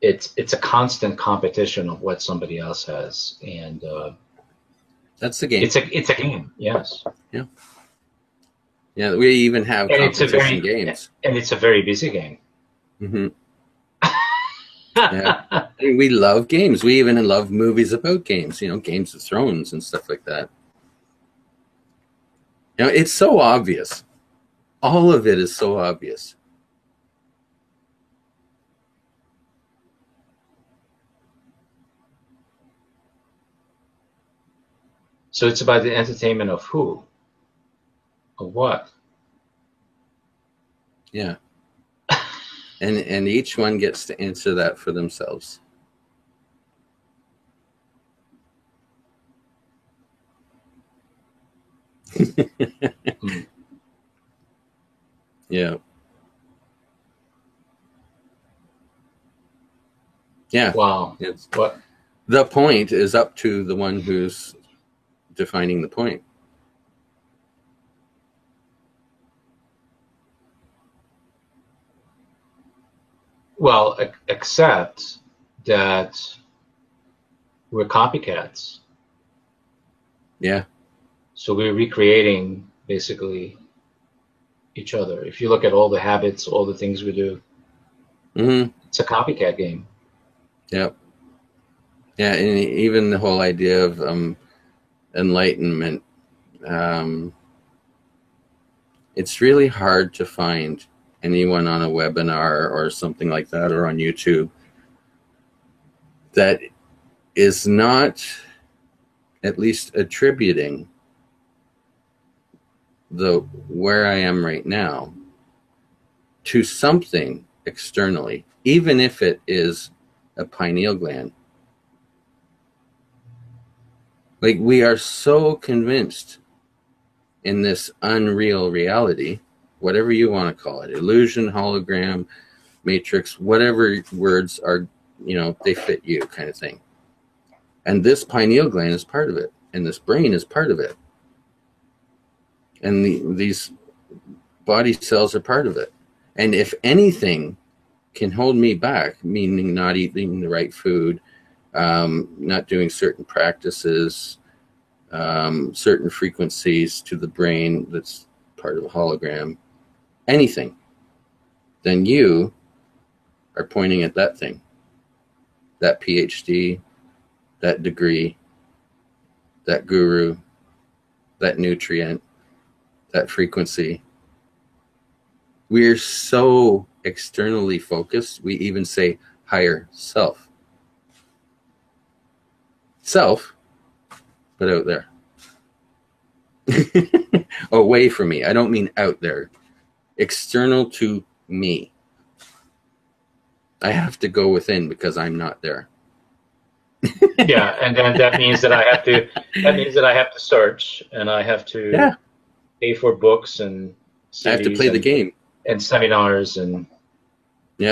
It's a constant competition of what somebody else has, and that's the game. It's a game, yes. Yeah. Yeah, we even have competition games, and it's a very busy game. Mm-hmm. Yeah. I mean, we love games. We even love movies about games, Games of Thrones and stuff like that. It's so obvious. All of it is so obvious. So it's about the entertainment of who? Of what? Yeah. And each one gets to answer that for themselves. Yeah. Yeah. Wow. What? The point is up to the one who's defining the point. Well, except that we're copycats. Yeah. So we're recreating basically each other. If you look at all the habits, all the things we do, it's a copycat game. Yep. Yeah, and even the whole idea of enlightenment, it's really hard to find anyone on a webinar or something like that, or on YouTube, that is not at least attributing the where I am right now to something externally, even if it is a pineal gland. Like, we are so convinced in this unreal reality, whatever you want to call it, illusion, hologram, matrix, whatever words are, they fit you, kind of thing. And this pineal gland is part of it, and this brain is part of it. And these body cells are part of it. And if anything can hold me back, meaning not eating the right food, not doing certain practices, certain frequencies to the brain that's part of a hologram, anything, then you are pointing at that thing, that PhD, that degree, that guru, that nutrient, that frequency. We're so externally focused, we even say higher self. Self, but out there. Away from me. I don't mean out there. External to me. I have to go within because I'm not there. Yeah, and then that means that I have to search, and I have to pay for books and CDs, I have to play the game. And seminars and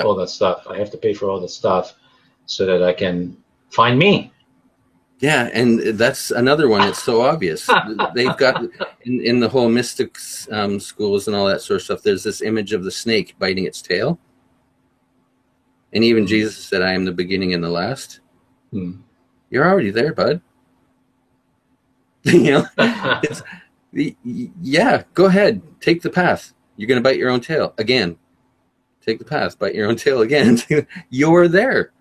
all that stuff. I have to pay for all that stuff so that I can find me. Yeah, and that's another one that's so obvious. They've got, in the whole mystics schools and all that sort of stuff, there's this image of the snake biting its tail. And even Jesus said, I am the beginning and the last. You're already there, bud. Yeah, go ahead. Take the path. You're going to bite your own tail again. Take the path, bite your own tail again. You're there.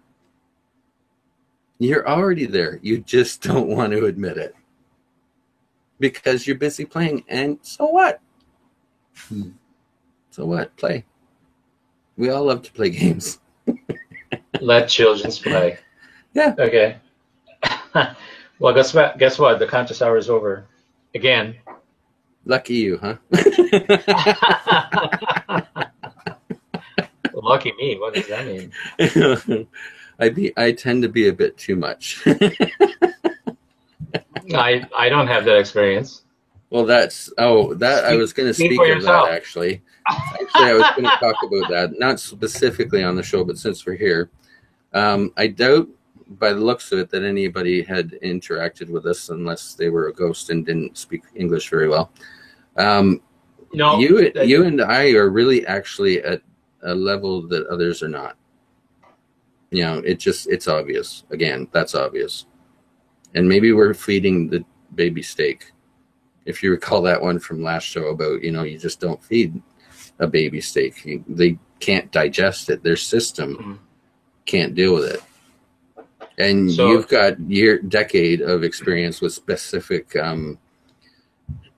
You're already there. You just don't want to admit it. Because you're busy playing. And so what? So what? Play. We all love to play games. Let children play. Yeah. Okay. Well, guess what? The conscious hour is over. Again. Lucky you, huh? Lucky me. What does that mean? I tend to be a bit too much. I don't have that experience. Well, I was going to speak of that, actually. I was going to talk about that, not specifically on the show, but since we're here. I doubt, by the looks of it, that anybody had interacted with us unless they were a ghost and didn't speak English very well. No, you and I are really actually at a level that others are not. It's obvious. Again, that's obvious. And maybe we're feeding the baby steak. If you recall that one from last show about, you just don't feed a baby steak. They can't digest it. Their system can't deal with it. And So- you've got decade of experience with specific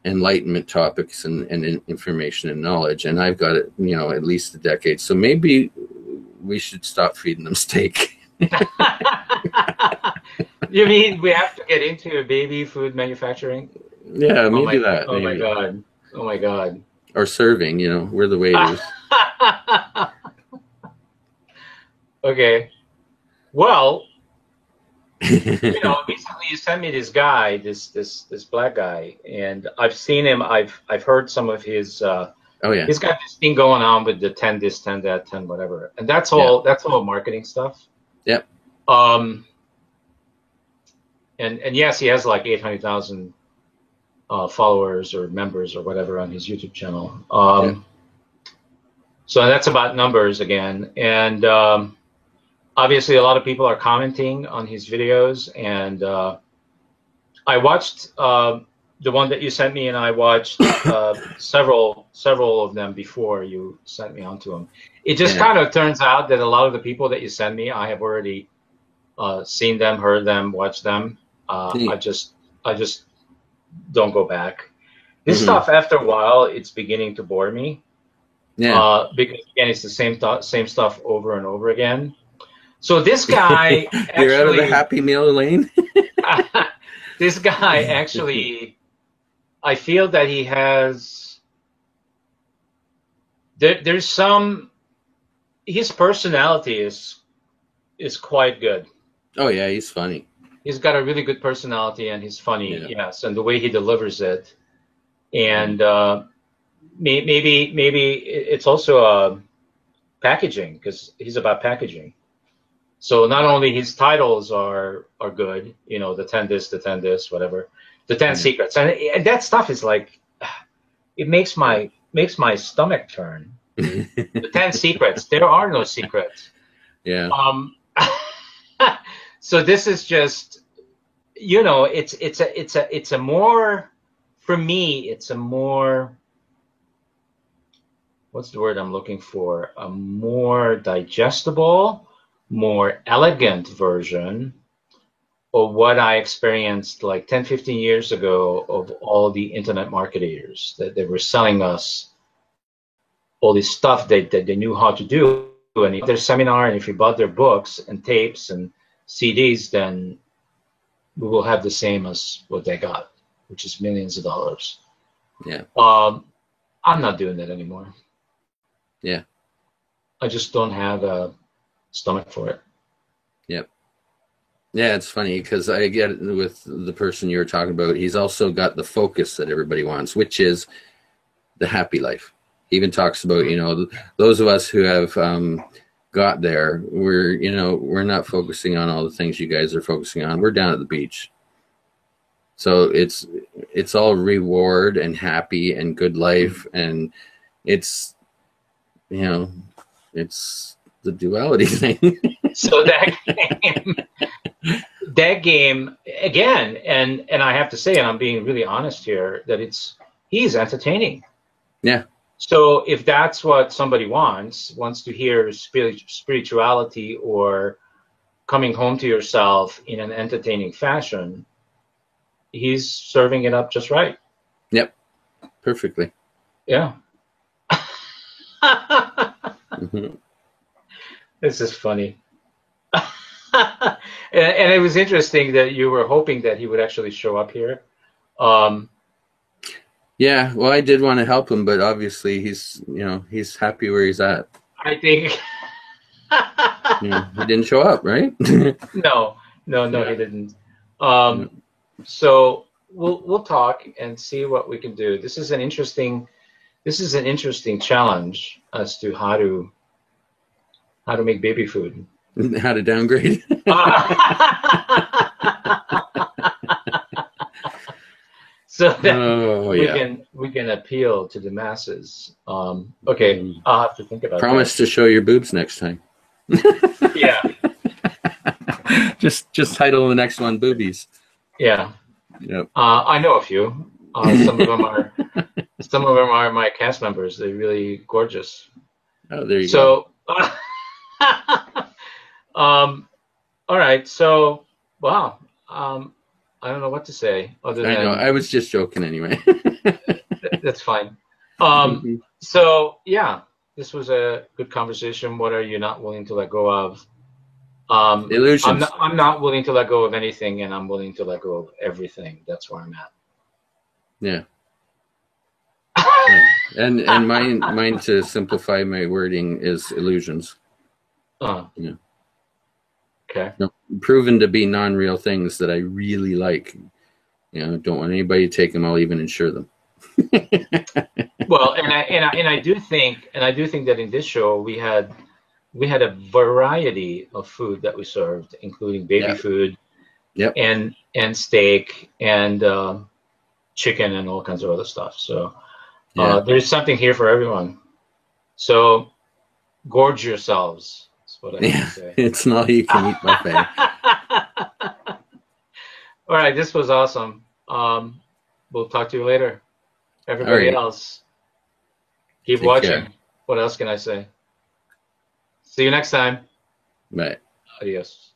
enlightenment topics and information and knowledge, and I've got it, at least a decade. So maybe we should stop feeding them steak. You mean we have to get into baby food manufacturing? Yeah, maybe that. Oh maybe. my god! Oh my god! Or serving, we're the waiters. Okay. Well, recently you sent me this guy, this black guy, and I've seen him. I've heard some of his. Oh yeah. He's got this thing going on with the 10 this, 10 that, 10 whatever, and that's all. That's all marketing stuff. Yep. And yes, he has like 800,000 followers or members or whatever on his YouTube channel. So that's about numbers again, and obviously a lot of people are commenting on his videos, and I watched the one that you sent me, and I watched several of them before you sent me onto them. It just kind of turns out that a lot of the people that you send me, I have already seen them, heard them, watched them. I just don't go back. This stuff, after a while, it's beginning to bore me. Yeah. Because again, it's the same stuff over and over again. So this guy, you're out of the Happy Meal lane. This guy actually, I feel that he has. There's some. His personality is quite good. Oh yeah, he's funny. He's got a really good personality, and he's funny. Yes, and the way he delivers it, and maybe it's also packaging, because he's about packaging. So not only his titles are good, the 10 this, the 10 this, whatever, the 10 secrets, and that stuff is like, it makes my stomach turn. The 10 secrets. There are no secrets. Yeah. So this is just, it's a more, for me, it's a more, what's the word I'm looking for? A more digestible, more elegant version of what I experienced like 10, 15 years ago of all the internet marketers that they were selling us all this stuff that they knew how to do. And if their seminar, and if you bought their books and tapes and CDs, then we will have the same as what they got, which is millions of dollars. Yeah. I'm not doing that anymore. Yeah. I just don't have a stomach for it. Yep. Yeah, it's funny because I get it with the person you were talking about. He's also got the focus that everybody wants, which is the happy life. He even talks about, those of us who have got there, we're not focusing on all the things you guys are focusing on. We're down at the beach. So it's all reward and happy and good life, and it's it's the duality thing. So that game again, and I have to say, and I'm being really honest here, that he's entertaining. Yeah. So if that's what somebody wants to hear spirituality or coming home to yourself in an entertaining fashion, he's serving it up just right. Yep. Perfectly. Yeah. Mm-hmm. This is funny. and it was interesting that you were hoping that he would actually show up here. Yeah, well, I did want to help him, but obviously he's happy where he's at. I think he didn't show up, right? No, he didn't. So we'll talk and see what we can do. This is an interesting challenge as to how to make baby food. How to downgrade. So that we can appeal to the masses. Okay, I'll have to think about. Promise to show your boobs next time. Yeah. Just title the next one "Boobies." Yeah. Yep. I know a few. Some of them are my cast members. They're really gorgeous. Oh, there you go. So, All right. So, wow. I don't know what to say other I know. than I was just joking anyway. that's fine. So yeah, this was a good conversation. What are you not willing to let go of? Illusions. I'm not willing to let go of anything, and I'm willing to let go of everything. That's where I'm at. Yeah. Yeah. And mine to simplify my wording is illusions. Yeah. Okay. No, proven to be non-real things that I really like. Don't want anybody to take them. I'll even insure them. Well, and I do think that in this show we had a variety of food that we served, including baby food, and steak and chicken and all kinds of other stuff. So there's something here for everyone. So gorge yourselves. That's what I have to say. It's not you can eat buffet. All right, this was awesome. We'll talk to you later. Everybody else, keep watching. Care. What else can I say? See you next time. Bye. Adios.